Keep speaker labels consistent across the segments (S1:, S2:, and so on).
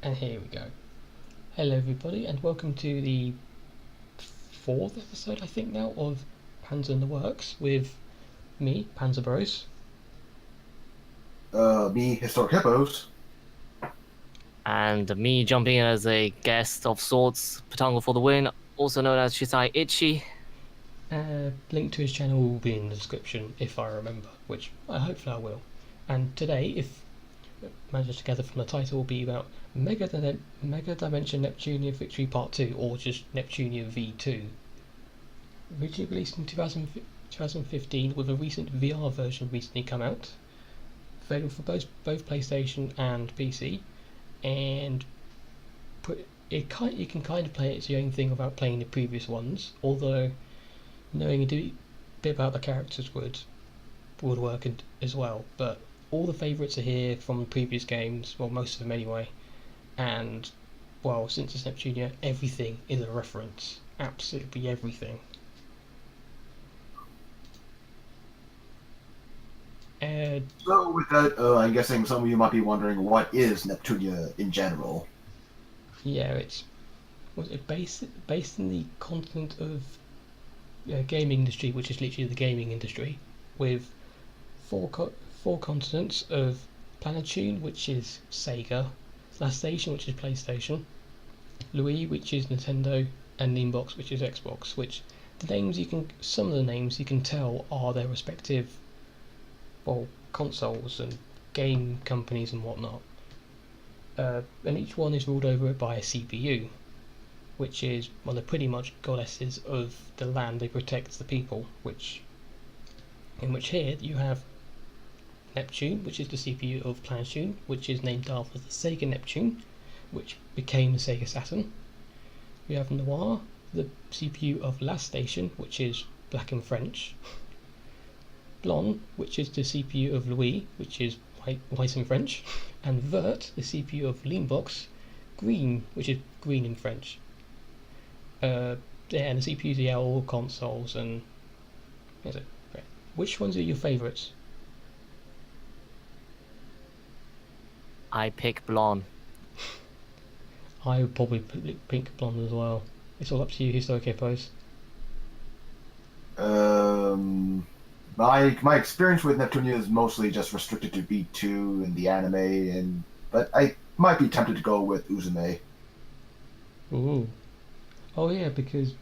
S1: And here we go. Hello everybody and welcome to the 4th episode I think now of Panzer in the Works with me, Panzer Bros.
S2: Me, HistoricHippos.
S3: And me jumping in as a guest of sorts, Petango for the win, also known as Chiisai ichii.
S1: Link to his channel will be in the description if I remember, which hopefully I will. And today, if managed to gather from the title, will be about Megadimension Neptunia Victory Part 2, or just Neptunia V2. Originally released in 2015 with a recent VR version recently come out. Available for both PlayStation and PC, and you can kind of play it as your own thing without playing the previous ones, although knowing a bit about the characters would work as well. But all the favourites are here from the previous games, well, most of them anyway, and well, since it's Neptunia, everything is a reference, absolutely everything.
S2: So with that, I'm guessing some of you might be wondering, what is Neptunia in general?
S1: Yeah, it's based in the continent of gaming industry, which is literally the gaming industry, with four continents of Planetune, which is Sega, Last Station, which is PlayStation, Louis, which is Nintendo, and Nimbox, which is Xbox. Which some of the names you can tell are their respective consoles and game companies and whatnot. And each one is ruled over by a CPU, which is one of the pretty much goddesses of the land. They protect the people, in which here you have Neptune, which is the CPU of Planetune, which is named after the Sega Neptune, which became the Sega Saturn. You have Noir, the CPU of Last Station, which is black and French. Blonde, which is the CPU of Louis, which is white and French, and Vert, the CPU of Leanbox, green, which is green in French. And the CPUs are all consoles, and which ones are your favourites?
S3: I pick blonde.
S1: I would probably pick blonde as well. It's all up to you, HistoricHippos.
S2: My experience with Neptunia is mostly just restricted to V2 and the anime, but I might be tempted to go with Uzume.
S1: Ooh. Oh yeah, because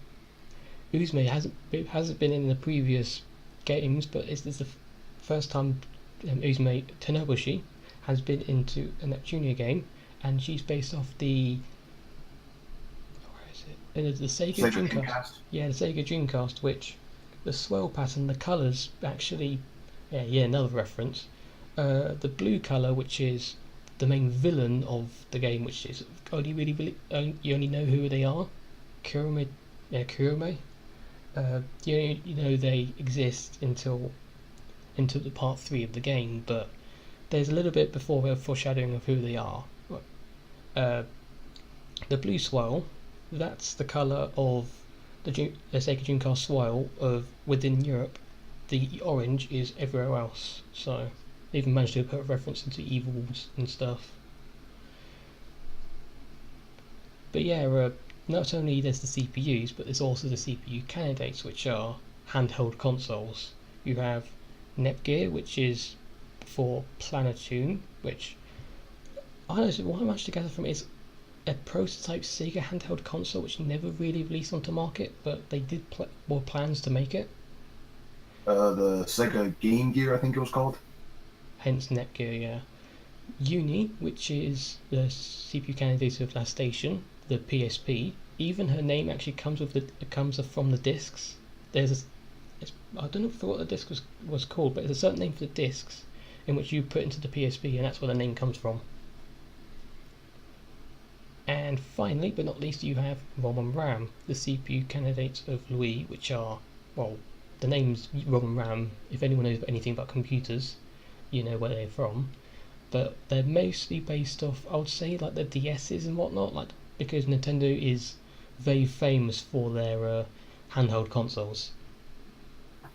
S1: Uzume hasn't been in the previous games, but it's the first time Uzume Tenobushi has been into a Neptunia game, and she's based off the the Sega Dreamcast. Yeah, the Sega Dreamcast, which the swirl pattern, the colours actually, another reference. The blue colour, which is the main villain of the game, which is you only know who they are. Kurume. You know they exist until the part 3 of the game, but there's a little bit before a foreshadowing of who they are. The blue swirl, that's the colour of the Sega Dreamcast swirl of within Europe. The orange is everywhere else, so they even managed to put a reference into evils and stuff. But yeah, not only there's the CPUs, but there's also the CPU candidates, which are handheld consoles. You have Netgear, which is for Planetune, which I don't know what I managed to gather from it is a prototype Sega handheld console which never really released onto market, but they did more plans to make it.
S2: The Sega Game Gear, I think it was called.
S1: Hence Netgear, yeah. Uni, which is the CPU candidate of Last Station, the PSP. Even her name actually comes from the discs. I don't know what the disc was called, but there's a certain name for the discs in which you put into the PSP, and that's where the name comes from. And finally, but not least, you have ROM and RAM, the CPU candidates of Louis, which are, the name's ROM and RAM. If anyone knows anything about computers, you know where they're from. But they're mostly based off, I would say, like the DS's and whatnot, because Nintendo is very famous for their handheld consoles.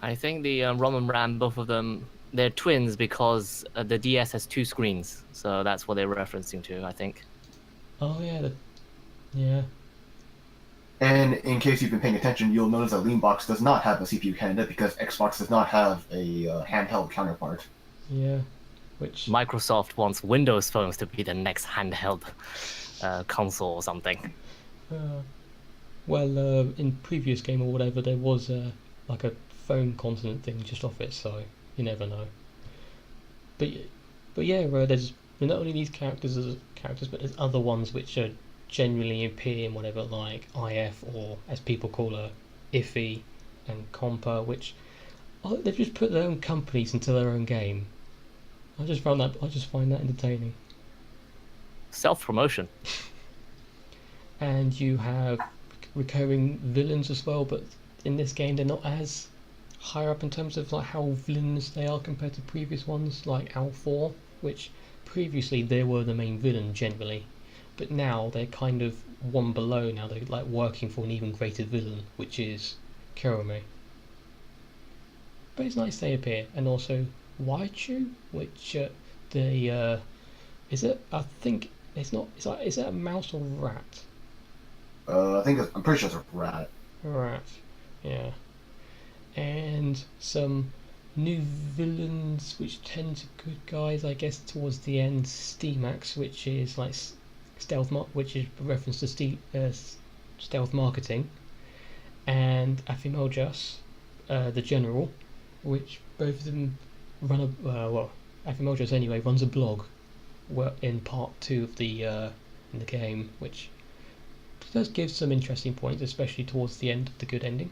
S3: I think the ROM and RAM, both of them, they're twins because the DS has 2 screens, so that's what they're referencing to, I think.
S1: Oh yeah, yeah.
S2: And in case you've been paying attention, you'll notice that Leanbox does not have a CPU candidate because Xbox does not have a handheld counterpart.
S1: Yeah, which
S3: Microsoft wants Windows phones to be the next handheld console or something.
S1: uh, well, in previous game or whatever, there was like a phone continent thing just off it, so you never know. But but yeah, there's not only these characters as characters, but there's other ones which are generally appear in whatever, like IF, or as people call her, ichii and Compa, which they've just put their own companies into their own game. I just find that entertaining.
S3: Self-promotion.
S1: And you have recurring villains as well, but in this game they're not as higher up in terms of like how villainous they are compared to previous ones, like Al 4, which previously they were the main villain generally, but now they're kind of one below. Now they're like working for an even greater villain, which is Kirome. But it's nice they appear, and also Waichu, which is it? I think it's not. It's like, is it a mouse or rat?
S2: I'm pretty sure it's a rat.
S1: Rat, yeah. And some new villains which tend to good guys, I guess, towards the end. Steamax, which is like which is a reference to stealth marketing, and Afimiljas, the general, which both of them run Afimiljas anyway runs a blog, in part 2 of the in the game, which does give some interesting points, especially towards the end of the good ending,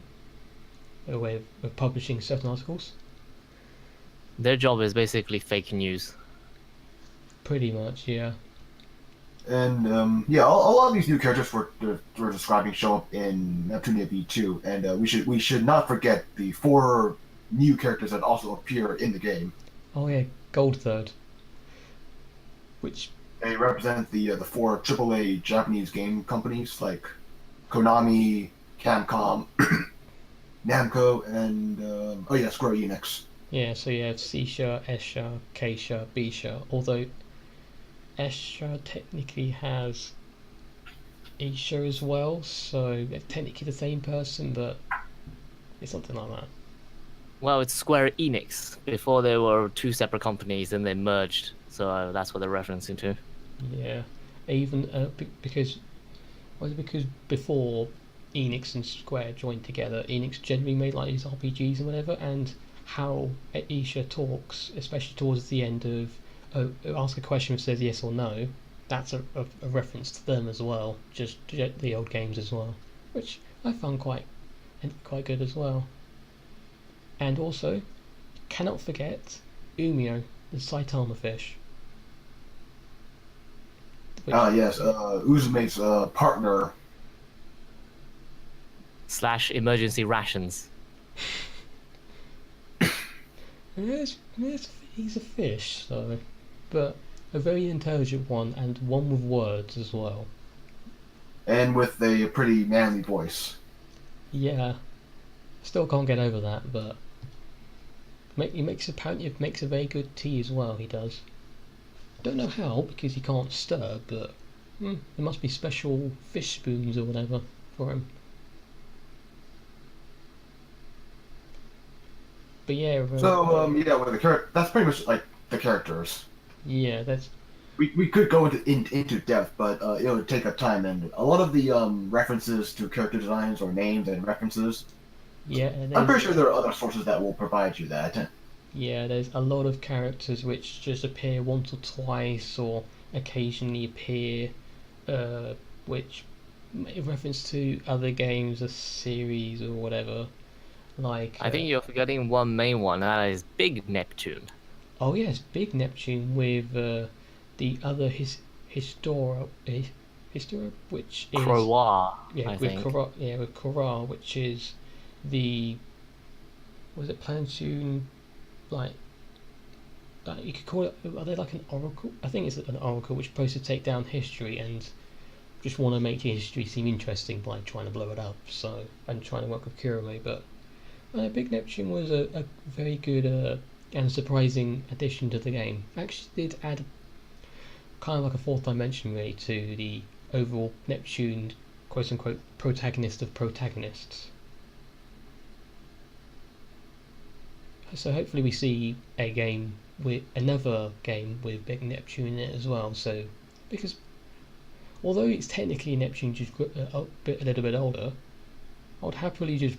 S1: a way of publishing certain articles.
S3: Their job is basically fake news.
S1: Pretty much, yeah.
S2: And yeah, a lot of these new characters we're describing show up in Neptunia V2, and we should not forget the 4 new characters that also appear in the game.
S1: Oh yeah, Gold Third, which
S2: They represent the 4 AAA Japanese game companies like Konami, Capcom, Namco, and Square Enix.
S1: yeah. So you have C-Sha, S-Sha, K-Sha, B-Sha. Although S-Sha technically has E-Sha as well, so they're technically the same person, but it's something like that.
S3: Well, it's Square Enix. Before they were 2 separate companies and they merged, so that's what they're referencing to.
S1: Yeah, even because before Enix and Square joined together, Enix generally made like these RPGs and whatever, and how Isha talks, especially towards the end of ask a question which says yes or no, that's a reference to them as well, just the old games as well, which I found quite good as well. And also, cannot forget Umio, the Saitama fish.
S2: Yes, Uzume's partner.
S3: / emergency rations.
S1: Yes, he's a fish, so, but a very intelligent one, and one with words as well.
S2: And with a pretty manly voice.
S1: Yeah, still can't get over that, but he makes a very good tea as well. He does. Don't know how, because he can't stir, but there must be special fish spoons or whatever for him. But yeah.
S2: That's pretty much like the characters.
S1: Yeah, that's.
S2: We could go into depth, but it would take up time, and a lot of the references to character designs or names and references.
S1: Yeah,
S2: I'm pretty sure there are other sources that will provide you that.
S1: Yeah, there's a lot of characters which just appear once or twice, or occasionally appear, which in reference to other games, a series or whatever. Like
S3: I think you're forgetting one main one, that is Big Neptune.
S1: Oh yes, Big Neptune with the other Histora, which is
S3: Croix,
S1: yeah,
S3: I
S1: with
S3: think.
S1: with Korra, which is the was it Platoon, like you could call it. Are they like an oracle? I think it's an oracle which is supposed to take down history and just want to make history seem interesting by trying to blow it up. So and trying to work with Kurome, but Big Neptune was a very good and surprising addition to the game. Actually, did add kind of like a 4th dimension really to the overall Neptune, quote unquote, protagonist of protagonists. So hopefully we see another game with Big Neptune in it as well. So, because although it's technically Neptune just a little bit older, I would happily just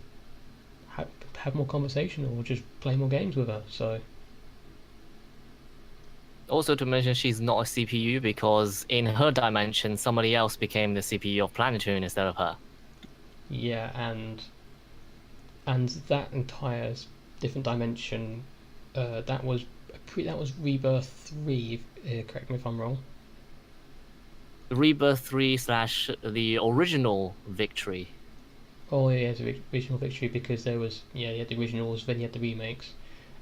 S1: have more conversation or just play more games with her. So.
S3: Also to mention, she's not a CPU because in her dimension, somebody else became the CPU of Planetoon instead of her.
S1: Yeah, and that entire different dimension, that was Rebirth 3. Correct me if I'm wrong.
S3: Rebirth 3 / the original Victory.
S1: Oh yeah, the original Victory, because there was you had the originals, then you had the remakes,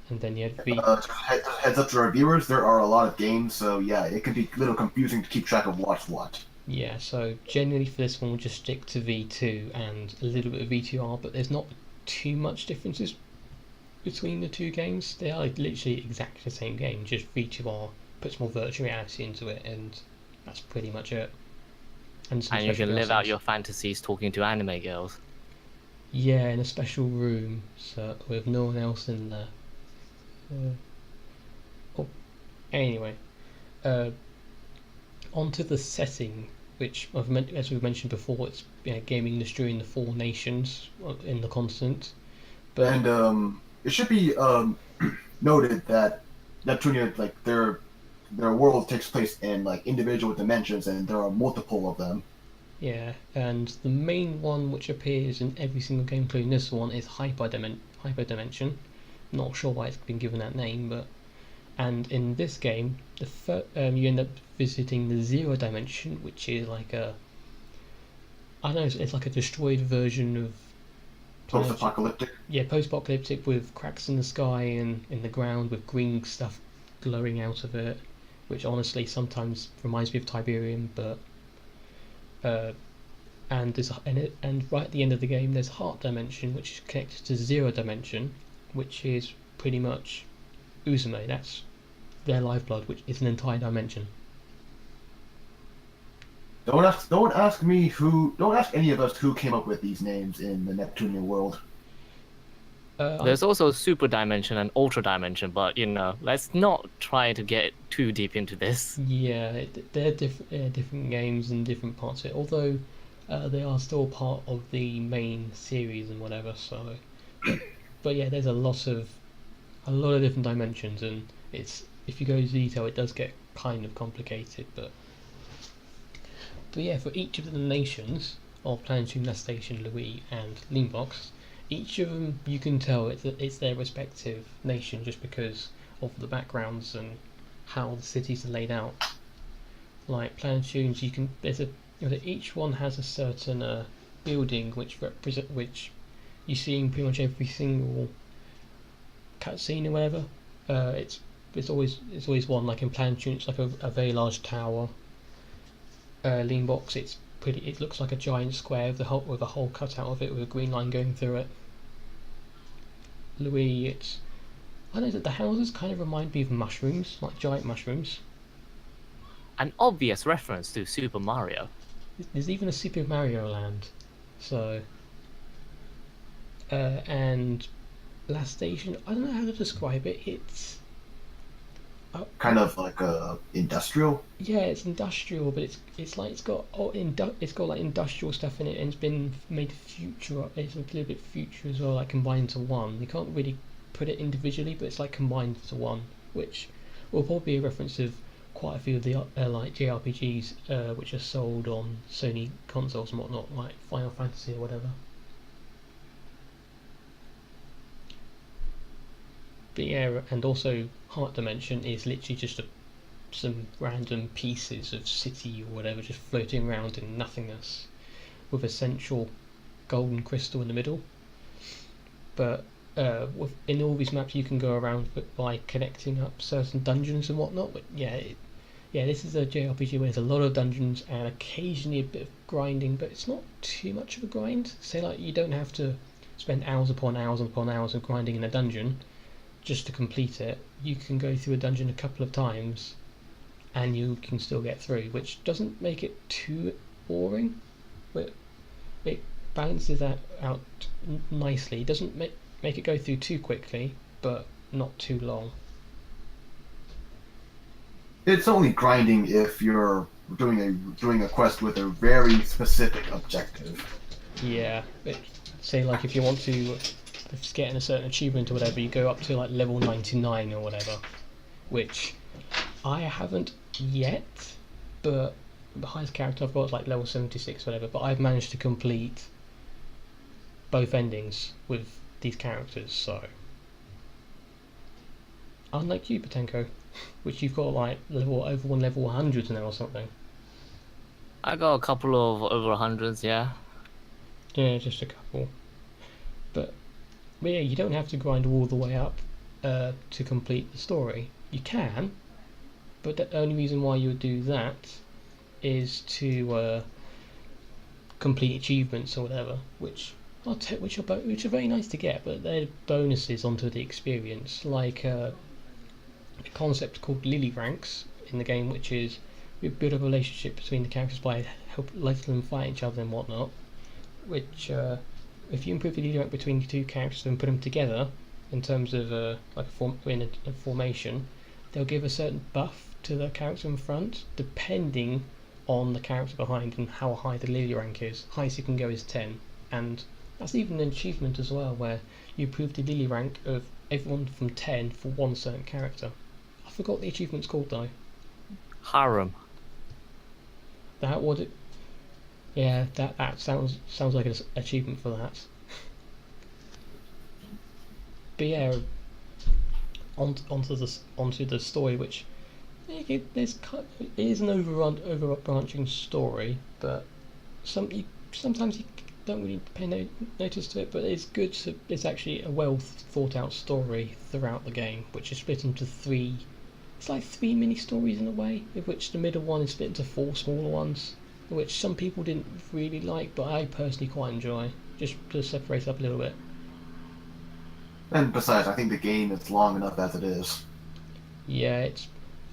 S1: and then you had
S2: just heads up to our viewers, there are a lot of games, so yeah, it can be a little confusing to keep track of what's what.
S1: Yeah, so generally for this one we'll just stick to V2 and a little bit of V2R, but there's not too much differences between the two games. They are literally exactly the same game, just V2R puts more virtual reality into it, and that's pretty much it. And
S3: you can live out your fantasies talking to anime girls.
S1: Yeah, in a special room, so with no one else in there. Anyway, onto the setting, which as we've mentioned before, it's gaming industry in the 4 nations in the continent. But
S2: and it should be noted that Neptunia, like their world takes place in like individual dimensions, and there are multiple of them.
S1: Yeah, and the main one which appears in every single game, including this one, is Hyperdimension. Not sure why it's been given that name, and in this game, you end up visiting the Zero Dimension, which is like it's like a destroyed version of
S2: Post-apocalyptic.
S1: Yeah, post-apocalyptic, with cracks in the sky and in the ground with green stuff glowing out of it, which honestly sometimes reminds me of Tiberium, but. And right at the end of the game, there's Heart Dimension, which is connected to Zero Dimension, which is pretty much Uzume. That's their lifeblood, which is an entire dimension.
S2: Don't ask any of us who came up with these names in the Neptunia world.
S3: There's also Super Dimension and Ultra Dimension, but let's not try to get too deep into this.
S1: Yeah, they're different games and different parts of it, although they are still part of the main series and whatever. So, but yeah, there's a lot of different dimensions, and if you go into detail, it does get kind of complicated. But yeah, for each of the nations of Planetoon, Station, Louis, and Leanbox, each of them you can tell it's their respective nation just because of the backgrounds and how the cities are laid out. Like Planetoons, each one has a certain building which you see in pretty much every single cutscene or whatever. It's always one. Like in Planetoon, it's like a very large tower. Leanbox, it looks like a giant square with a hole cut out of it with a green line going through it. Louis, I know that the houses kind of remind me of mushrooms, like giant mushrooms.
S3: An obvious reference to Super Mario.
S1: There's even a Super Mario Land. So, and Last Station, I don't know how to describe it. It's
S2: kind of like industrial.
S1: Yeah, it's industrial, but it's got like industrial stuff in it, and it's been made future. It's a little bit future as well, like combined to one. You can't really put it individually, but it's like combined to one, which will probably be a reference of quite a few of the like JRPGs which are sold on Sony consoles and whatnot, like Final Fantasy or whatever. But yeah, and also Heart Dimension is literally just some random pieces of city or whatever just floating around in nothingness with a central golden crystal in the middle. But in all these maps you can go around by connecting up certain dungeons and whatnot. But yeah, this is a JRPG where there's a lot of dungeons and occasionally a bit of grinding, but it's not too much of a grind. Say like you don't have to spend hours upon hours upon hours of grinding in a dungeon just to complete it. You can go through a dungeon a couple of times and you can still get through, which doesn't make it too boring, but it balances that out nicely. It doesn't make it go through too quickly, but not too long.
S2: It's only grinding if you're doing a quest with a very specific objective.
S1: Yeah, say like if you want to get a certain achievement or whatever, you go up to like level 99 or whatever, which I haven't yet, but the highest character I've got is like level 76 or whatever, but I've managed to complete both endings with these characters, so unlike you, Pettanko, which you've got like level 100 now or something.
S3: I got a couple of over 100s, yeah.
S1: Yeah, just a couple. But yeah, you don't have to grind all the way up to complete the story. You can, but the only reason why you would do that is to complete achievements or whatever, which are very nice to get, but they're bonuses onto the experience, like a concept called Lily Ranks in the game, which is you build a relationship between the characters by letting them fight each other and whatnot, which if you improve the Lily rank between the two characters and put them together in terms of in a formation, they'll give a certain buff to the character in front depending on the character behind and how high the Lily rank is. Highest you can go is 10, and that's even an achievement as well, where you improve the Lily rank of everyone from 10 for one certain character. I forgot the achievement's called though.
S3: Harem.
S1: That would it? Yeah, that sounds like an achievement for that. But yeah, onto the story, which it is an overarching story, but sometimes you don't really pay notice to it. But it's good. It's actually a well thought out story throughout the game, which is split into three. It's like 3 mini stories in a way, of which the middle one is split into 4 smaller ones, which some people didn't really like, but I personally quite enjoy, just to separate up a little bit.
S2: And besides, I think the game is long enough as it is.
S1: Yeah,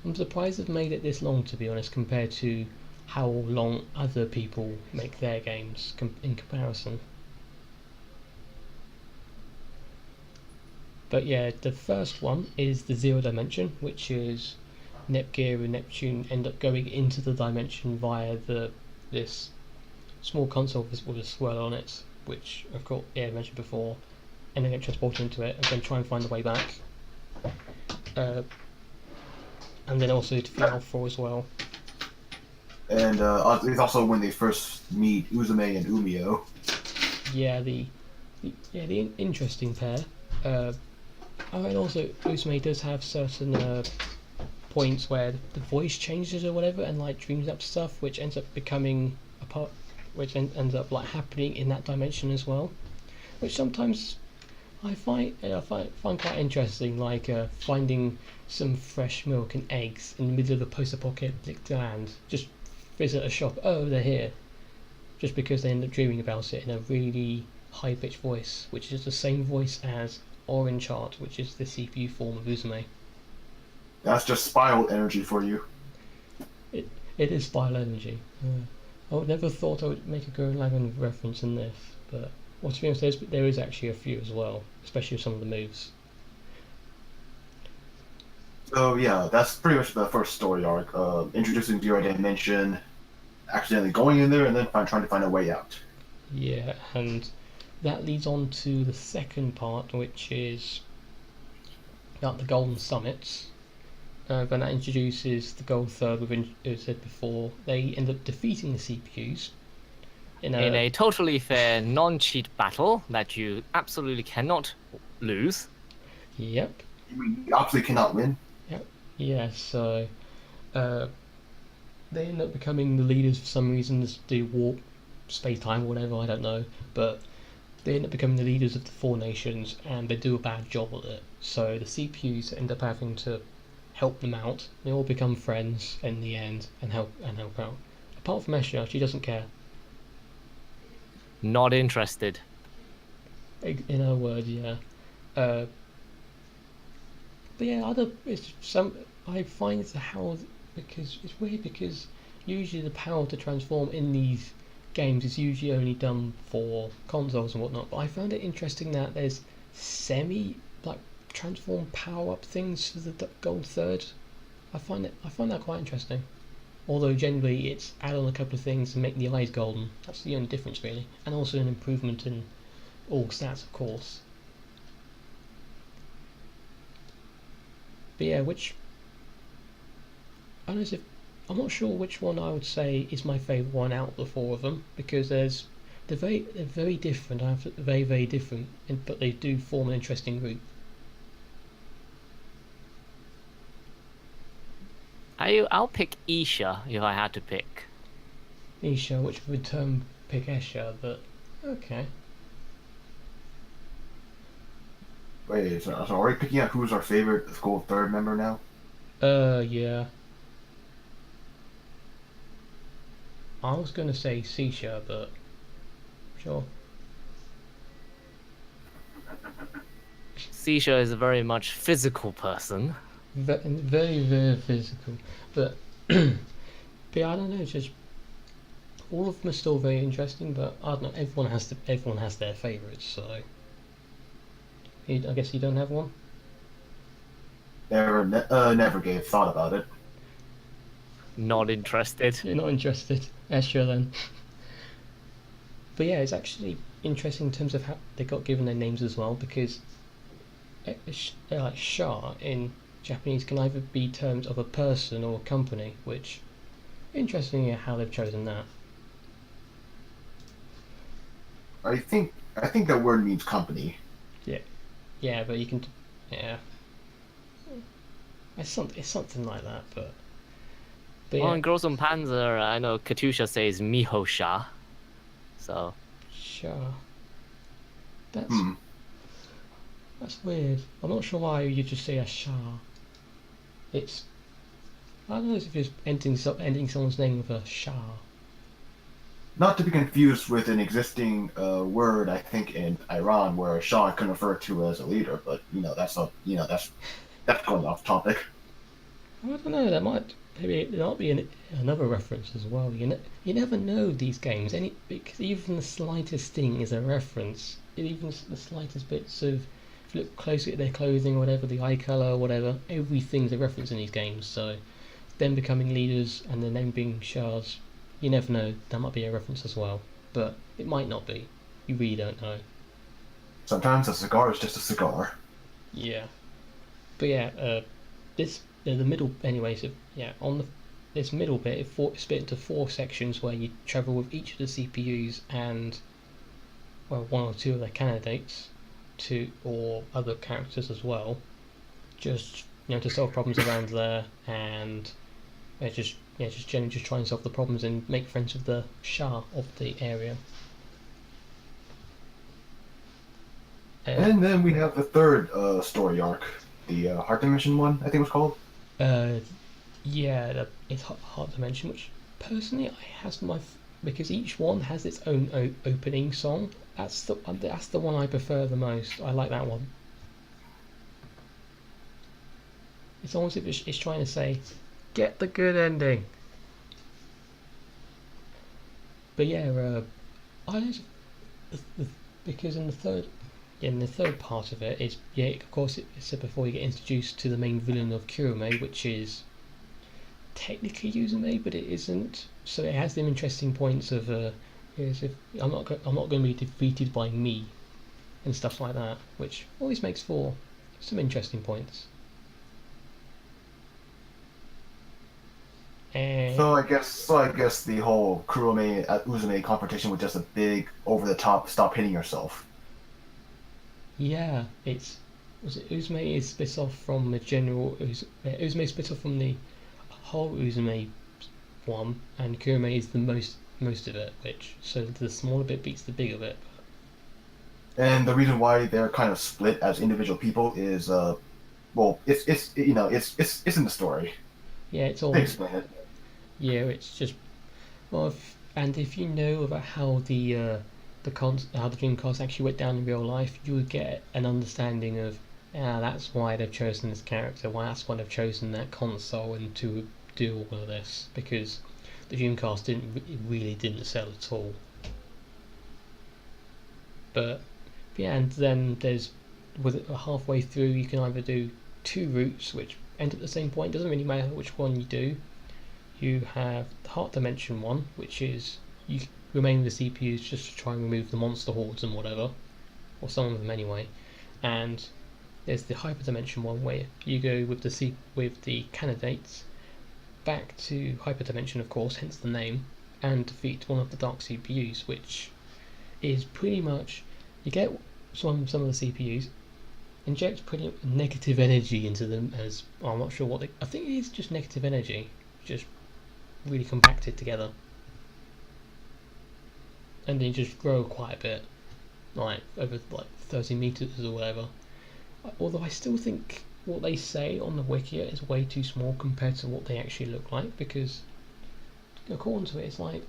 S1: I'm surprised they've made it this long, to be honest, compared to how long other people make their games in comparison. But yeah, the first one is the Zero Dimension, which is Nepgear and Neptune end up going into the dimension via this small console with a swirl on it, which of course I mentioned before, and then get transported into it and then try and find the way back. And then also defeat Alpha as well.
S2: And it's also when they first meet Uzume and Umio.
S1: Yeah, the interesting pair. And also Uzume does have certain points where the voice changes or whatever, and like dreams up stuff, which ends up becoming a part, which ends up like happening in that dimension as well, which sometimes I find quite interesting, like finding some fresh milk and eggs in the middle of a post-apocalyptic land. Just visit a shop, oh they're here, just because they end up dreaming about it in a really high-pitched voice, which is the same voice as Orange Heart, which is the CPU form of Uzume.
S2: That's just spiral energy for you.
S1: It is spiral energy. I would never thought I would make a Gurren Lagann reference in this, but well, to be honest, there is actually a few as well, especially with some of the moves.
S2: So yeah, that's pretty much the first story arc. Introducing Zero Dimension, accidentally going in there, and then trying to find a way out.
S1: Yeah, and that leads on to the second part, which is about the Golden Summits. When that introduces the Gold Third, we've said before, they end up defeating the CPUs in
S3: a totally fair, non-cheat battle that you absolutely cannot lose.
S1: Yep.
S2: You absolutely cannot win.
S1: Yep. Yeah. So they end up becoming the leaders for some reason. The warp space-time or whatever, I don't know, but they end up becoming the leaders of the 4 nations, and they do a bad job at it. So the CPUs end up having to help them out. They all become friends in the end and help out. Apart from Esha, she doesn't care.
S3: Not interested.
S1: In her words, yeah. But yeah, I find it's because it's weird because usually the power to transform in these games is usually only done for consoles and whatnot. But I found it interesting that there's semi like transform power up things for the gold third. I find that quite interesting. Although generally it's add on a couple of things and make the eyes golden. That's the only difference really, and also an improvement in all stats, of course. But yeah, I'm not sure which one I would say is my favourite one out of the four of them, because they're very different. Very different, but they do form an interesting group.
S3: I'll pick Isha if I had to pick.
S1: Isha, which would pick Esha, but okay.
S2: Wait, so are we picking out who's our favorite gold third member now?
S1: Yeah. I was gonna say Sisha, but sure.
S3: Sisha is a very much physical person.
S1: Very physical, but but yeah, I don't know. It's just all of them are still very interesting, but I don't know. Everyone has their favourites, so I guess you don't have one.
S2: Never gave thought about it.
S3: Not interested.
S1: You're not interested. Yeah, sure then. But yeah, it's actually interesting in terms of how they got given their names as well, because like Sha in Japanese can either be terms of a person or a company, which interesting how they've chosen that.
S2: I think that word means company.
S1: Yeah, but you can, yeah. It's something like that, but
S3: Well,
S1: yeah.
S3: in Girls on Panzer, I know Katusha says Miho Sha. So.
S1: Sure. That's weird. I'm not sure why you just say a Sha. It's, I don't know if it's ending someone's name with a Sha.
S2: Not to be confused with an existing word, I think, in Iran, where Shah can refer to as a leader, but that's going off topic.
S1: I don't know. There might be another reference as well. You never know these games. Because even the slightest thing is a reference. Even the slightest bits of, if you look closely at their clothing or whatever, the eye color or whatever, everything's a reference in these games. So, them becoming leaders and their name being Shahs, you never know. That might be a reference as well, but it might not be. You really don't know.
S2: Sometimes a cigar is just a cigar.
S1: Yeah, but yeah, the middle anyway. So yeah, this middle bit, it's split into 4 sections where you travel with each of the CPUs and, well, 1 or 2 of their candidates, or other characters as well. Just to solve problems around there, and just generally just try and solve the problems and make friends with the Shah of the area.
S2: And then we have the third story arc, the Heart Dimension one, I think it was called.
S1: Yeah, it's Heart Dimension, which personally because each one has its own opening song. That's the one I prefer the most. I like that one. It's almost as if it's trying to say, get the good ending. But yeah, because in the third part of it is, of course it said before you get introduced to the main villain of Kurome, which is technically Uzume, but it isn't. So it has them interesting points of I'm not going to be defeated by me and stuff like that, which always makes for some interesting points.
S2: So I guess the whole Kurome Uzume confrontation was just a big over the top stop hitting yourself.
S1: Yeah, Uzume is split off from the general Uzume is split off from the whole Uzume one, and Kurome is the most of it, so the smaller bit beats the bigger bit.
S2: And the reason why they're kind of split as individual people is it's in the story.
S1: Yeah, it's all.
S2: They explain it.
S1: Yeah, it's just if you know about how the Dreamcast actually went down in real life, you would get an understanding of that's why they've chosen this character, that's why they've chosen that console and to do all of this, because the Dreamcast really didn't sell at all. But yeah, and then there's halfway through you can either do 2 routes which end at the same point. Doesn't really matter which one you do. You have the Heart Dimension one, which is you remain with the CPUs just to try and remove the monster hordes and whatever, or some of them anyway. And there's the Hyperdimension one where you go with the candidates back to Hyperdimension, of course, hence the name, and defeat one of the Dark CPUs, which is pretty much you get some of the CPUs, inject pretty negative energy into them as I'm not sure what I think it is just negative energy, just really compacted together, and then just grow quite a bit, like over like 30 meters or whatever. Although I still think what they say on the wiki is way too small compared to what they actually look like, because according to it it's like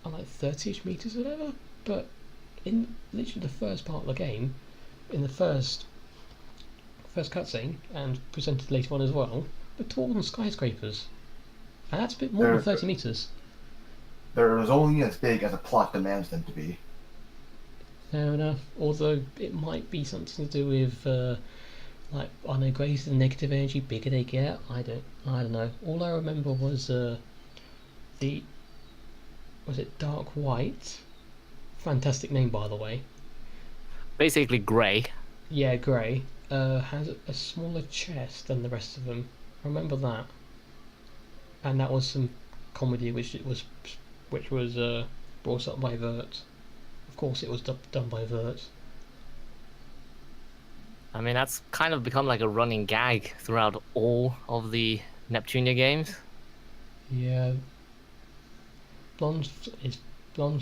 S1: 30ish meters or whatever, but in literally the first part of the game, in the first cutscene and presented later on as well, they're taller than skyscrapers, and that's a bit more than 30 meters.
S2: They're only as big as the plot demands them to be.
S1: Fair enough. Although it might be something to do with like I know greater the negative energy, bigger they get. I don't know. All I remember was was it Dark White? Fantastic name, by the way.
S3: Basically grey.
S1: Yeah, grey. Has a smaller chest than the rest of them. I remember that. And that was some comedy which was brought up by Vert. Of course, it was done by Vert.
S3: I mean, that's kind of become like a running gag throughout all of the Neptunia games.
S1: Yeah. Blonde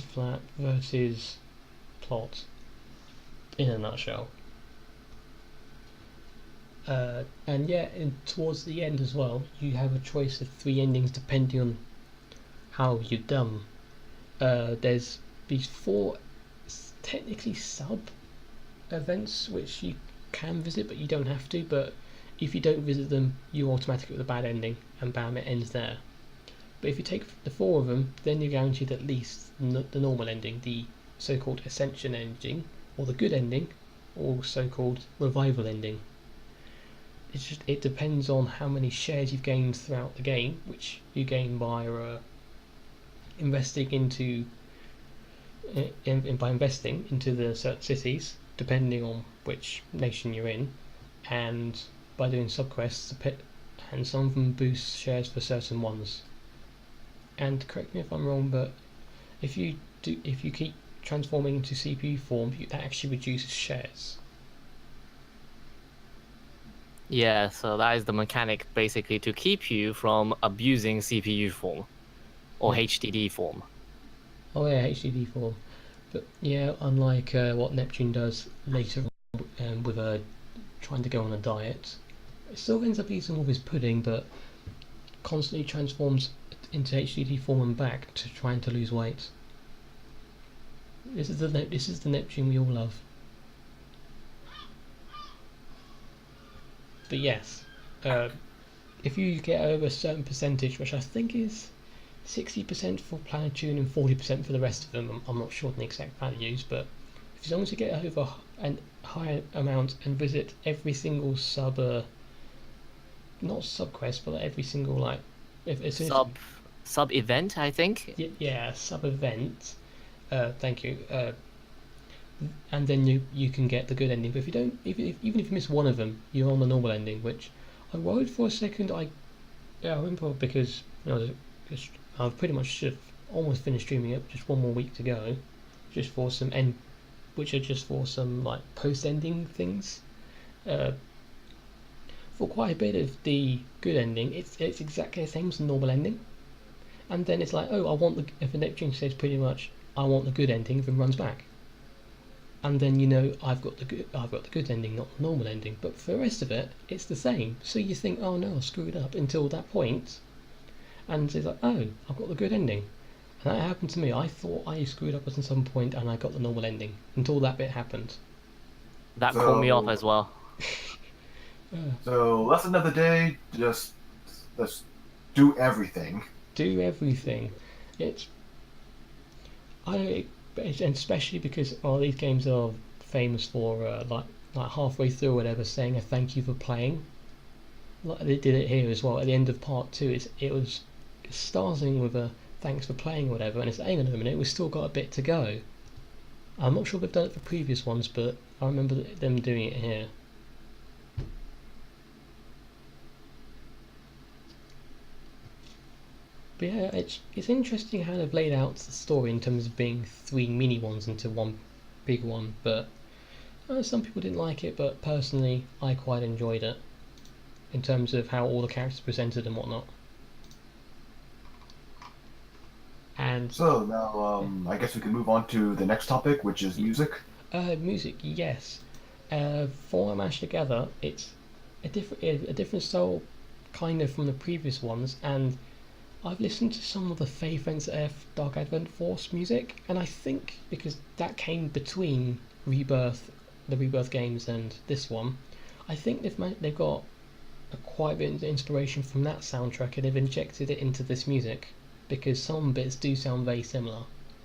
S1: flat versus plot, in a nutshell. And yeah, towards the end as well, you have a choice of 3 endings depending on how you've done. There's these 4 technically sub events which you can visit, but you don't have to. But if you don't visit them, you automatically get the bad ending, and bam, it ends there. But if you take the 4 of them, then you're guaranteed at least the normal ending, the so-called Ascension ending, or the good ending, or so-called revival ending. It depends on how many shares you've gained throughout the game, which you gain by investing into the certain cities, depending on which nation you're in, and by doing subquests, and some of them boost shares for certain ones. And correct me if I'm wrong, but if you keep transforming into CPU form, that actually reduces shares.
S3: Yeah, so that is the mechanic basically to keep you from abusing CPU form or HDD form.
S1: Oh yeah, HDD form. But yeah, unlike what Neptune does later on with trying to go on a diet, it still ends up eating all his pudding, but constantly transforms into HDD form and back to trying to lose weight. This is the Neptune we all love. But yes, if you get over a certain percentage, which I think is 60% for Planetune and 40% for the rest of them, I'm not sure the exact values, but as long as you get over a higher amount and visit every single not sub-quest, but every single
S3: sub-event, I think?
S1: Yeah, sub-event, thank you, and then you can get the good ending. But if you don't, even if you miss one of them, you're on the normal ending, which I worried for a second. I remember, because I've pretty much almost finished streaming it, just one more week to go, just for some like post-ending things. For quite a bit of the good ending, it's exactly the same as the normal ending, and then it's like, oh, if the Neptune says pretty much, I want the good ending, then runs back. And then I've got the good ending, not the normal ending. But for the rest of it, it's the same. So you think, oh no, I screwed up until that point, and it's like, oh, I've got the good ending. And that happened to me. I thought I screwed up at some point, and I got the normal ending until that bit happened.
S3: That caught me off as well.
S2: So lesson of the day: just do everything.
S1: Do everything. it's and especially because these games are famous for like halfway through or whatever saying a thank you for playing. Like they did it here as well at the end of part 2. It was starting with a thanks for playing or whatever, and it's hang on a minute, we've still got a bit to go. I'm not sure if they've done it for previous ones, but I remember them doing it here. But yeah, it's interesting how they've laid out the story in terms of being 3 mini ones into one big one, but some people didn't like it, but personally I quite enjoyed it in terms of how all the characters presented and whatnot. And
S2: so now I guess we can move on to the next topic, which is music.
S1: Music, yes. For I Managed Together, it's a different style kind of from the previous ones, and I've listened to some of the Faith Ends F Dark Advent Force music, and I think because that came between the Rebirth games and this one, I think they've got quite a bit of inspiration from that soundtrack, and they've injected it into this music, because some bits do sound very similar,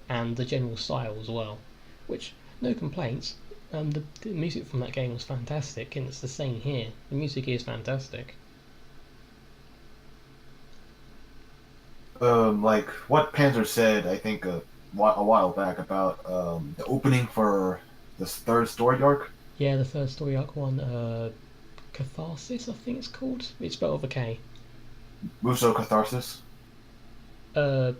S1: and the general style as well, which, no complaints. The music from that game was fantastic, and it's the same here. The music is fantastic.
S2: Like what Panzer said, I think a while back about the opening for this third story arc.
S1: Yeah, the third story arc one, Catharsis, I think it's called. It's spelled with a K.
S2: Muso Catharsis.
S1: Well,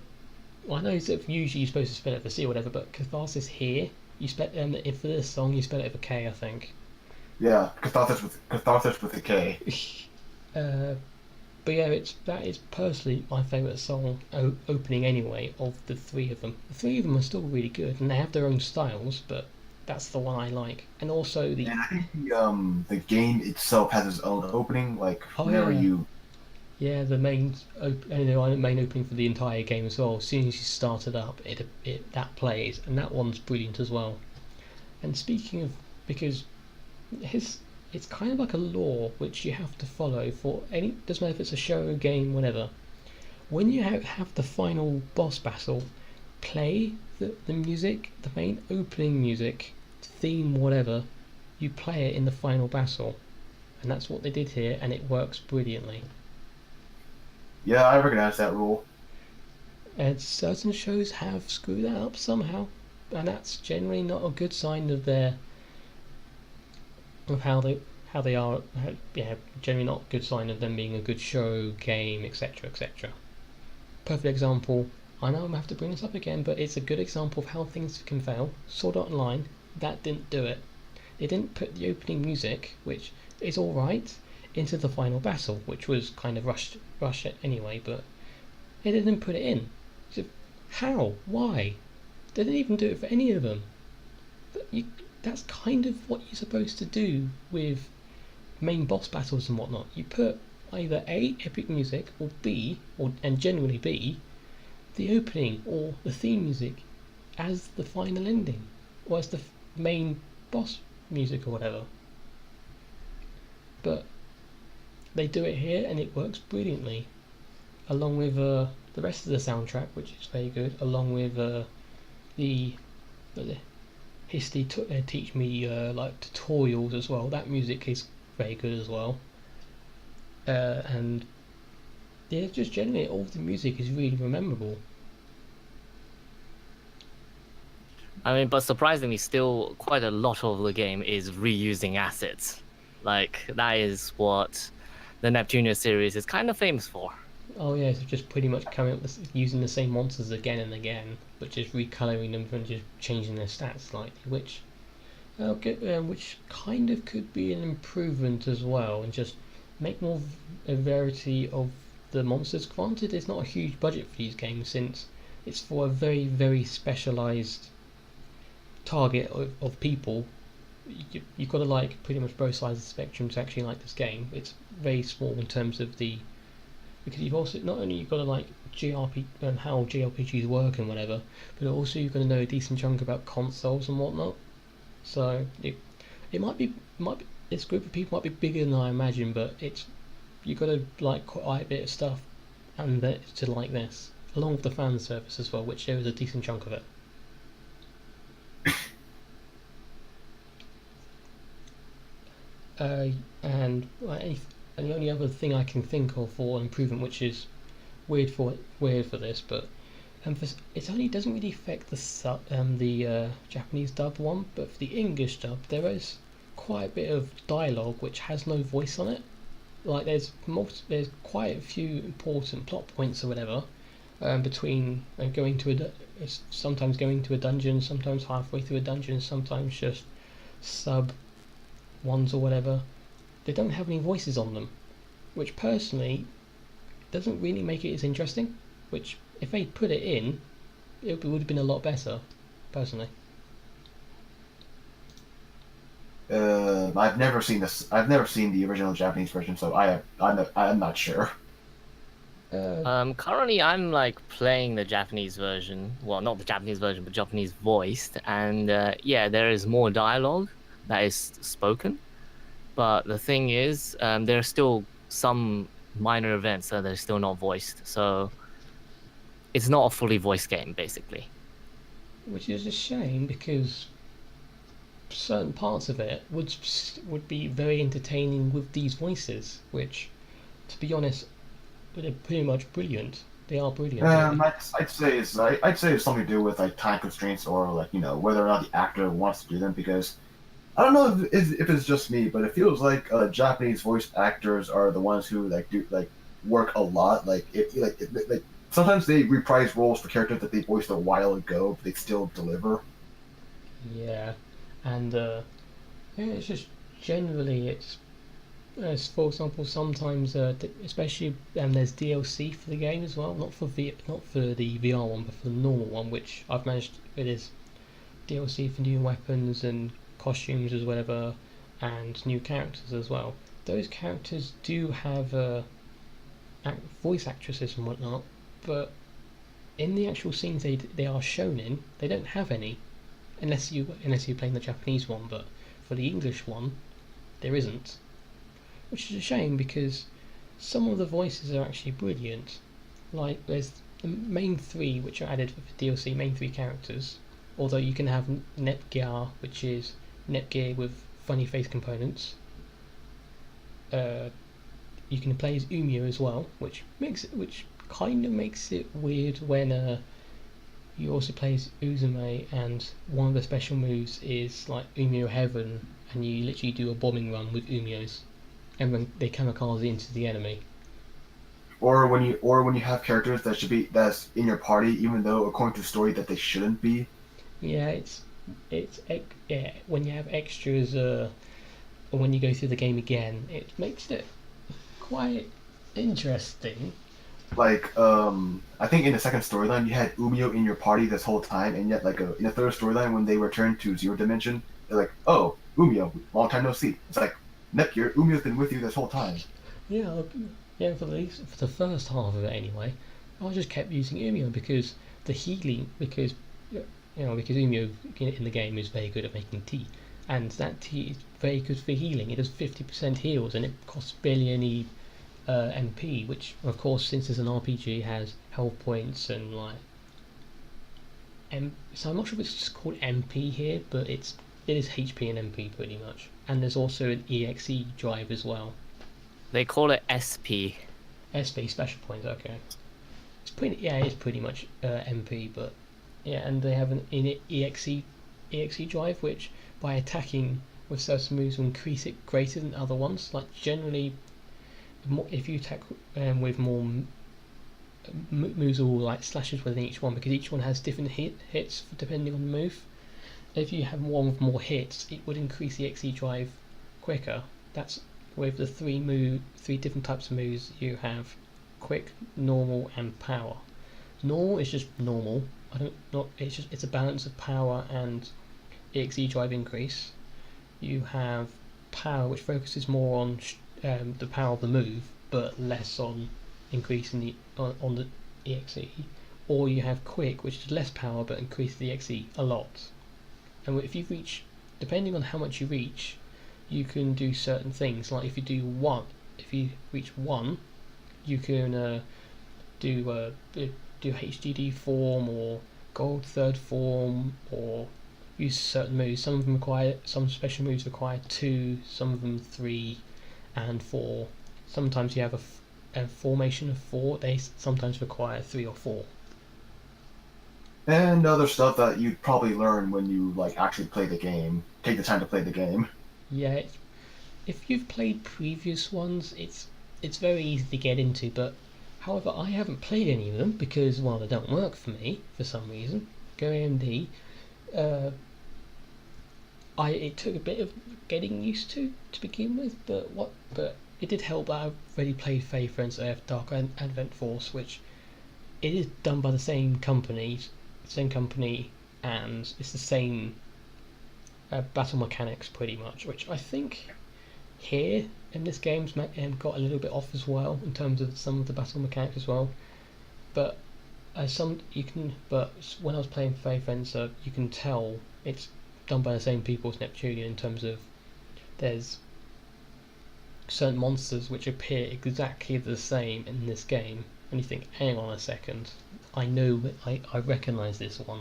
S1: I know usually you're supposed to spell it with a C or whatever, but Catharsis here, you spell if for this song you spell it with a K, I think.
S2: Yeah, Catharsis with a K.
S1: But yeah, that is personally my favourite song opening anyway of the 3 of them. The 3 of them are still really good, and they have their own styles, but that's the one I like. And also
S2: And I think the game itself has its own opening, like whenever you.
S1: Yeah, the main opening for the entire game as well. As soon as you start it up, that plays, and that one's brilliant as well. And speaking of, because it's kind of like a law which you have to follow for any. Doesn't matter if it's a show, game, whatever. When you have the final boss battle, play the music, the main opening music, theme, whatever. You play it in the final battle, and that's what they did here, and it works brilliantly.
S2: Yeah, I recognize that rule.
S1: And certain shows have screwed that up somehow, and that's generally not a good sign of how they are. Yeah, generally not a good sign of them being a good show, game, etc., etc. Perfect example. I know I'm gonna have to bring this up again, but it's a good example of how things can fail. Sword Art Online, that didn't do it. They didn't put the opening music, which is all right, into the final battle, which was kind of rushed anyway, but they didn't put it in. So how? Why? They didn't even do it for any of them. That's kind of what you're supposed to do with main boss battles and whatnot. You put either A, epic music, or B, and generally B, the opening or the theme music as the final ending, or as the main boss music or whatever. But they do it here, and it works brilliantly, along with the rest of the soundtrack, which is very good, along with the history teach me like tutorials as well. That music is very good as well, and yeah, just generally all the music is really memorable.
S3: I mean, but surprisingly, still quite a lot of the game is reusing assets. Like, that is what the Neptunia series is kind of famous for.
S1: Oh yeah, so just pretty much coming up with using the same monsters again and again, but just recoloring them and just changing their stats slightly, which kind of could be an improvement as well, and just make more a variety of the monsters. Granted, it's not a huge budget for these games, since it's for a very, very specialised target of people. You've got to like pretty much both sides of the spectrum to actually like this game. It's very small in terms of because you've also not only you've got to like how JRPGs work and whatever, but also you've got to know a decent chunk about consoles and whatnot. So it might be this group of people might be bigger than I imagine, but you've got to like quite a bit of stuff and to like this. along with the fan service as well, which there was a decent chunk of it. And the only other thing I can think of for improvement, which is weird for this, but it only doesn't really affect the Japanese dub one, but for the English dub there is quite a bit of dialogue which has no voice on it. Like there's quite a few important plot points or whatever between sometimes going to a dungeon, sometimes halfway through a dungeon, sometimes just sub ones or whatever. They don't have any voices on them, which personally doesn't really make it as interesting. Which if they put it in, it would have been a lot better, personally.
S2: I've never seen this. I've never seen the original Japanese version, so I'm not sure.
S3: Currently I'm like playing the Japanese version. Well, not the Japanese version, but Japanese voiced. And yeah, there is more dialogue that is spoken. But the thing is, there are still some minor events that are still not voiced. So it's not a fully voiced game, basically.
S1: Which is a shame, because certain parts of it would be very entertaining with these voices, which, to be honest, they're pretty much brilliant. They are brilliant.
S2: I'd say it's something to do with like time constraints, or like whether or not the actor wants to do them, because I don't know if it's just me, but it feels like Japanese voice actors are the ones who work a lot. Like sometimes they reprise roles for characters that they voiced a while ago, but they still deliver.
S1: Yeah, and it's just generally as for example, sometimes especially there's DLC for the game as well, not for the VR one, but for the normal one, which I've managed. It is DLC for new weapons and costumes as whatever, and new characters as well. Those characters do have voice actresses and whatnot, but in the actual scenes they are shown in, they don't have any, unless you're playing the Japanese one. But for the English one, there isn't, which is a shame, because some of the voices are actually brilliant. Like there's the main three which are added for DLC, main three characters. Although you can have Netgear, which is Netgear with funny face components. You can play as Umio as well, which kind of makes it weird when you also play as Uzume, and one of the special moves is like Umio Heaven, and you literally do a bombing run with Umios, and then they kamikaze into the enemy.
S2: Or when you have characters that's in your party, even though according to the story that they shouldn't be.
S1: Yeah, when you have extras, when you go through the game again, it makes it quite interesting.
S2: Like, I think in the second storyline you had Umio in your party this whole time, and yet in the third storyline when they return to Zero Dimension, they're like, "Oh, Umio, long time no see." It's like, Nepgear, Umio's been with you this whole time.
S1: Yeah, for the first half of it anyway, I just kept using Umio because the healing, because Umio in the game is very good at making tea, and that tea is very good for healing. It does 50% heals, and it costs barely any MP, which of course, since it's an RPG, has health points and so I'm not sure if it's just called MP here, but it is HP and MP pretty much. And there's also an EXE drive as well.
S3: They call it SP.
S1: SP, special points. Okay, it's pretty much MP, but yeah, and they have an EXE drive, which by attacking with certain moves will increase it greater than other ones. Like generally, if you attack with more moves, all like slashes within each one, because each one has different hits depending on the move. If you have one with more hits, it would increase the EXE drive quicker. That's with the three different types of moves you have: quick, normal, and power. Normal is just normal. It's a balance of power and EXE drive increase. You have power, which focuses more on the power of the move, but less on increasing on the EXE. Or you have quick, which is less power but increases the EXE a lot. And if you reach, depending on how much you reach, you can do certain things. Like if you reach 1, you can do do HDD form or gold third form or use certain moves. Some special moves require 2, some of them 3 and 4. Sometimes you have a formation of 4. They sometimes require 3 or 4.
S2: And other stuff that you'd probably learn when you like actually play the game. Take the time to play the game.
S1: Yeah, if you've played previous ones, it's very easy to get into. But however, I haven't played any of them because, well, they don't work for me for some reason. Go AMD. It took a bit of getting used to begin with, but it did help that I've already played Fae Friends AF Dark Advent Force, which it is done by the same company, and it's the same battle mechanics pretty much, which I think here in this game's got a little bit off as well in terms of some of the battle mechanics as well. But but when I was playing Fae Friends, you can tell it's done by the same people as Neptunia in terms of there's certain monsters which appear exactly the same in this game, and you think, hang on a second, I recognise this one.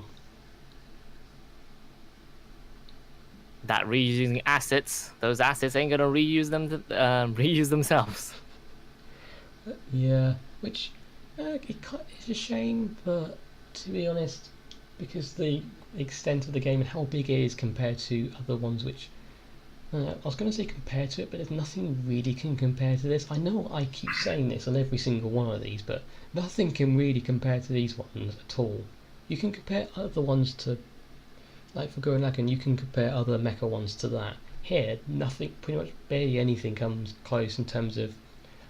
S3: That reusing assets, those assets ain't gonna reuse reuse themselves.
S1: Yeah, which it's a shame, but to be honest, because the extent of the game and how big it is compared to other ones, which I was going to say compared to it, but there's nothing really can compare to this. I know I keep saying this on every single one of these, but nothing can really compare to these ones at all. You can compare other ones to, like for Gurren Lagann, you can compare other mecha ones to that. Here, nothing, pretty much barely anything comes close in terms of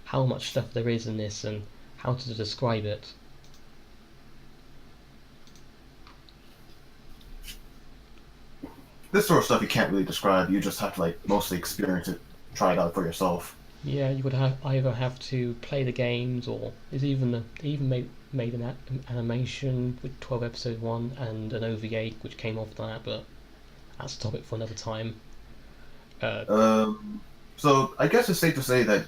S1: how much stuff there is in this and how to describe it.
S2: This sort of stuff you can't really describe. You just have to like mostly experience it, try it out for yourself.
S1: Yeah, you would either have to play the games, or they even made an animation with 12 episode 1 and an OVA which came off that, but that's a topic for another time.
S2: So I guess it's safe to say that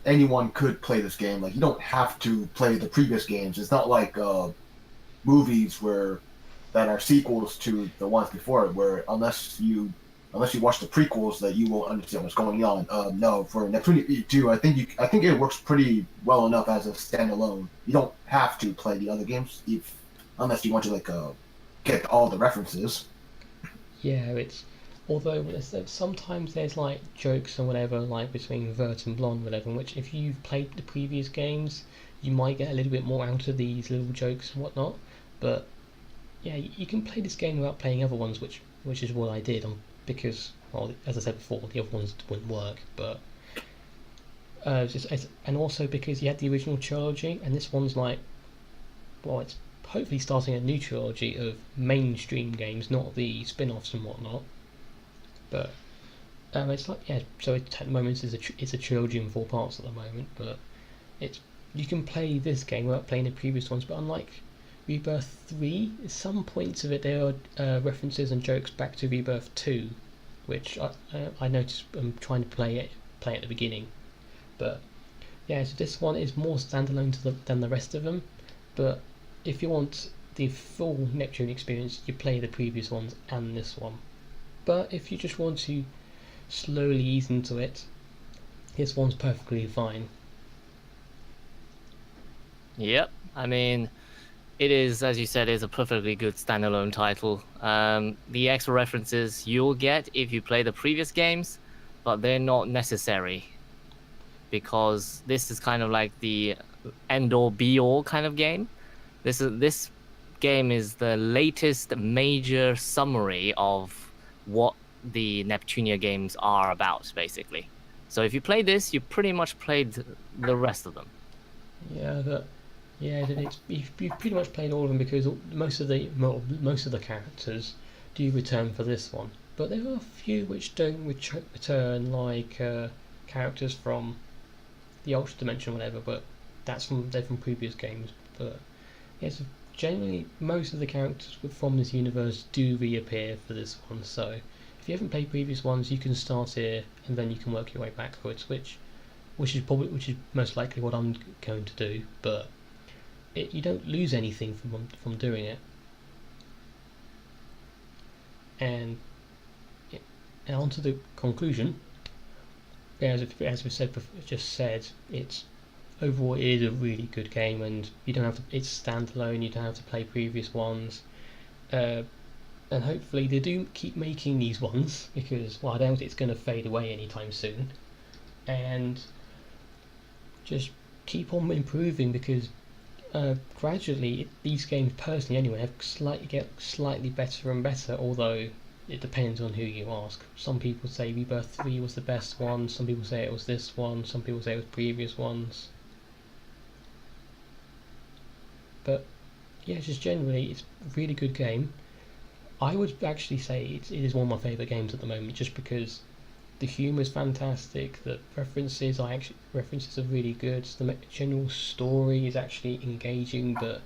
S2: anyone could play this game. Like, you don't have to play the previous games. It's not like movies that are sequels to the ones before it, where unless you watch the prequels, that you won't understand what's going on. No, for Neptunia V2, I think it works pretty well enough as a standalone. You don't have to play the other games unless you want to like get all the references.
S1: Yeah, although sometimes there's like jokes or whatever, like between Vert and Blonde, whatever, in which if you've played the previous games, you might get a little bit more out of these little jokes and whatnot. But yeah, you can play this game without playing other ones, which is what I did, because, well, as I said before, the other ones wouldn't work. But and also because you had the original trilogy, and this one's like, well, it's hopefully starting a new trilogy of mainstream games, not the spin-offs and whatnot. But it's like, yeah. So at the moment it's a trilogy in 4 parts at the moment, but you can play this game without playing the previous ones. But unlike Rebirth 3, at some points of it there are references and jokes back to Rebirth 2, which I noticed trying to play it at the beginning. But yeah, so this one is more standalone than the rest of them. But if you want the full Neptune experience, you play the previous ones and this one. But if you just want to slowly ease into it, this one's perfectly fine.
S3: Yep, I mean, it is, as you said, is a perfectly good standalone title. The extra references you'll get if you play the previous games, but they're not necessary, because this is kind of like the end-all be-all kind of game. This game is the latest major summary of what the Neptunia games are about, basically. So if you play this, you pretty much played the rest of them. You've pretty much played all of them, because most of the characters do return for this one. But there are a few which don't return, like characters from the Ultra Dimension, or whatever. But they're from previous games. But yes, generally most of the characters from this universe do reappear for this one. So if you haven't played previous ones, you can start here and then you can work your way backwards, which is most likely what I'm going to do. But
S1: you don't lose anything from doing it. And on to the conclusion. As we just said, it's overall it is a really good game, and you don't have to. It's standalone. You don't have to play previous ones, and hopefully they do keep making these ones because I doubt it's going to fade away anytime soon, and just keep on improving because gradually these games, personally anyway, get slightly better and better. Although it depends on who you ask. Some people say Rebirth 3 was the best one, some people say it was this one, some people say it was previous ones. But yeah, just generally, it's a really good game. I would actually say it is one of my favourite games at the moment, just because the humour is fantastic, the references are really good, the general story is actually engaging, but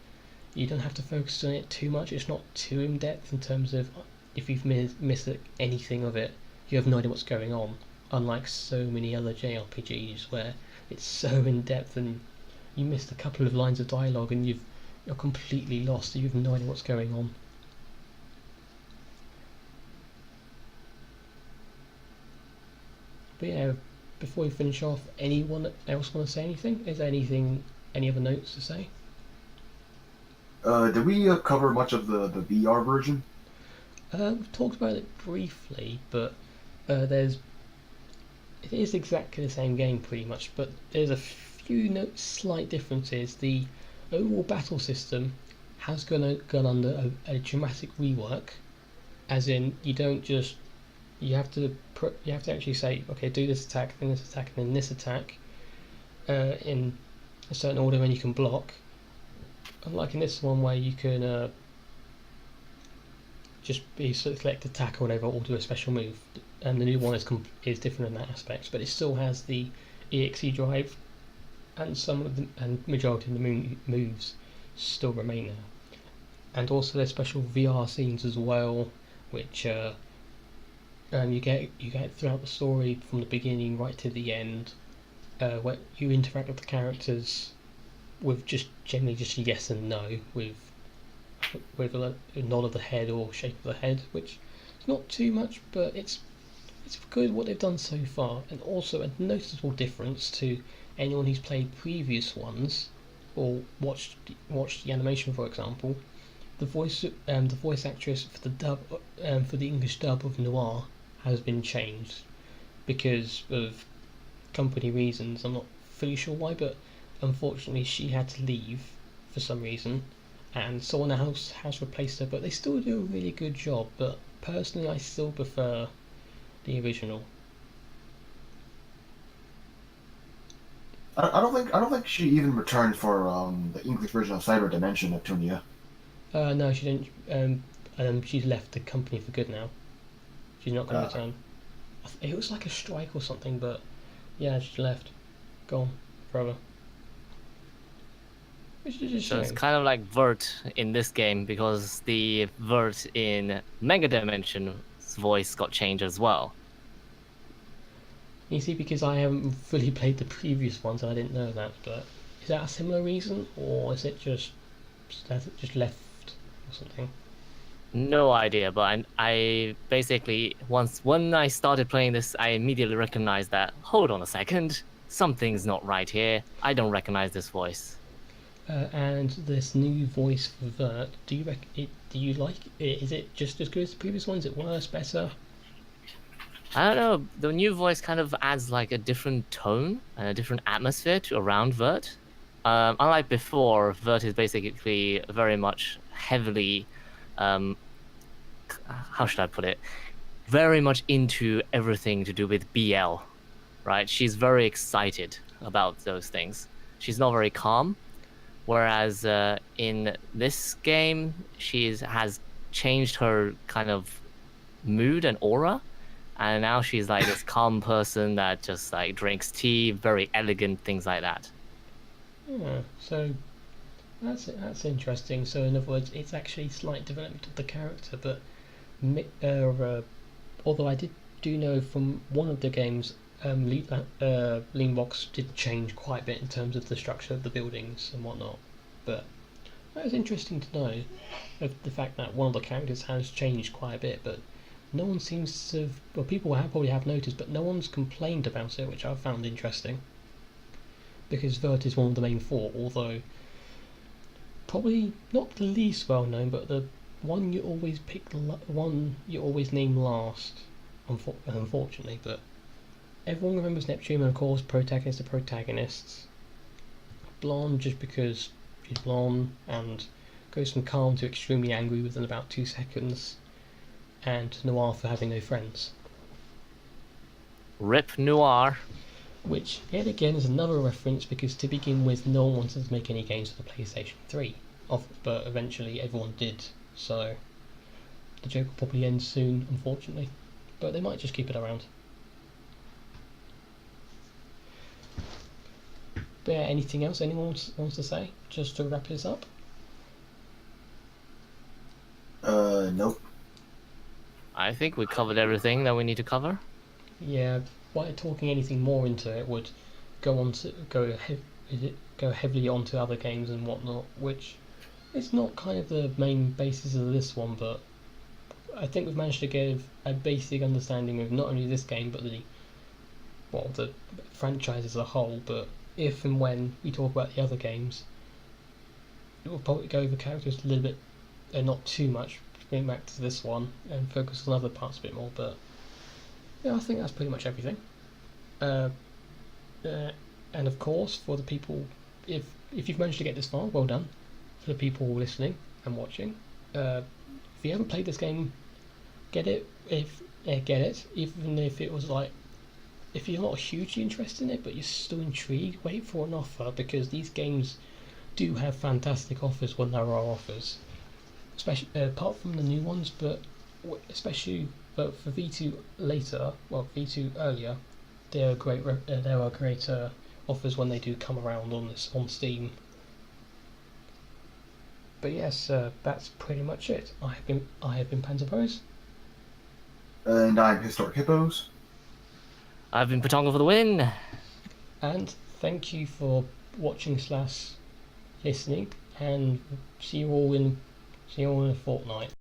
S1: you don't have to focus on it too much. It's not too in depth in terms of if you've missed anything of it, you have no idea what's going on. Unlike so many other JRPGs where it's so in depth and you missed a couple of lines of dialogue and you're completely lost. You have no idea what's going on. But yeah, before we finish off, anyone else want to say anything? Is there any other notes to say?
S2: Did we cover much of the VR version?
S1: We've talked about it briefly, but it is exactly the same game pretty much, but there's a few slight differences. The overall battle system has gone under a dramatic rework, as in you have to actually say, okay, do this attack, then this attack, and then this attack in a certain order, when you can block. Unlike in this one where you can just select attack or whatever, or do a special move, and the new one is different in that aspect, but it still has the ichii drive, and majority of the moves still remain there. And also there's special VR scenes as well, which you get throughout the story from the beginning right to the end, where you interact with the characters with generally just yes and no, with a nod of the head or shake of the head, which is not too much, but it's good what they've done so far. And also a noticeable difference to anyone who's played previous ones or watched the animation, for example, the voice actress for the dub for the English dub of Noir has been changed because of company reasons. I'm not fully sure why, but unfortunately she had to leave for some reason, and someone else has replaced her, but they still do a really good job. But personally, I still prefer the original.
S2: I don't think she even returned for the English version of Cyber Dimension Neptunia.
S1: No, she didn't. She's left the company for good now. She's not going to return. It was like a strike or something, but yeah, she left, gone forever.
S3: So it's kind of like Vert in this game, because the Vert in Megadimension's voice got changed as well.
S1: You see, because I haven't fully played the previous ones, I didn't know that. But is that a similar reason, or is it just left or something?
S3: No idea, but I basically when I started playing this, I immediately recognized that. Hold on a second, something's not right here. I don't recognize this voice.
S1: And this new voice for Vert, do you like it? Is it just as good as the previous ones? Is it worse, better?
S3: I don't know. The new voice kind of adds like a different tone and a different atmosphere around Vert. Unlike before, Vert is basically very much heavily, how should I put it? Very much into everything to do with BL, right? She's very excited about those things. She's not very calm. Whereas in this game, she has changed her kind of mood and aura, and now she's like this calm person that just like drinks tea, very elegant, things like that.
S1: Yeah, so that's interesting. So in other words, it's actually slight development of the character, but although I do know from one of the games, Leanbox did change quite a bit in terms of the structure of the buildings and whatnot. But It's interesting to know of the fact that one of the characters has changed quite a bit, but no one seems to have, well, people probably have noticed, but no one's complained about it, which I found interesting. Because Vert is one of the main four, although probably not the least well known, but the one you always pick, one you always name last, unfortunately. But everyone remembers Neptunia, of course, protagonists are protagonists. Blonde just because she's blonde and goes from calm to extremely angry within about 2 seconds, and Noir for having no friends.
S3: Rip Noir.
S1: Which, yet again, is another reference because to begin with, no one wanted to make any games for the PlayStation 3, but eventually everyone did, so the joke will probably end soon, unfortunately, but they might just keep it around. But yeah, anything else anyone wants to say, just to wrap this up?
S2: Nope.
S3: I think we covered everything that we need to cover.
S1: Yeah, by talking anything more into it would go heavily onto other games and whatnot, which is not kind of the main basis of this one, but I think we've managed to give a basic understanding of not only this game but the franchise as a whole. But if and when we talk about the other games, we'll probably go over characters a little bit, not too much, going back to this one and focus on other parts a bit more, but yeah, I think that's pretty much everything. And of course, for the people, if you've managed to get this far, well done. For the people listening and watching, if you haven't played this game, get it. Get it. Even if it was like, if you're not hugely interested in it, but you're still intrigued, wait for an offer, because these games do have fantastic offers when there are offers. Especially apart from the new ones, but especially. But for V2 later, well, V2 earlier, there are great offers when they do come around on Steam. But yes, that's pretty much it. I have been Panzer.
S2: And I'm HistoricHippos.
S3: I've been Pettanko for the win.
S1: And thank you for watching/listening, and see you all in a fortnight.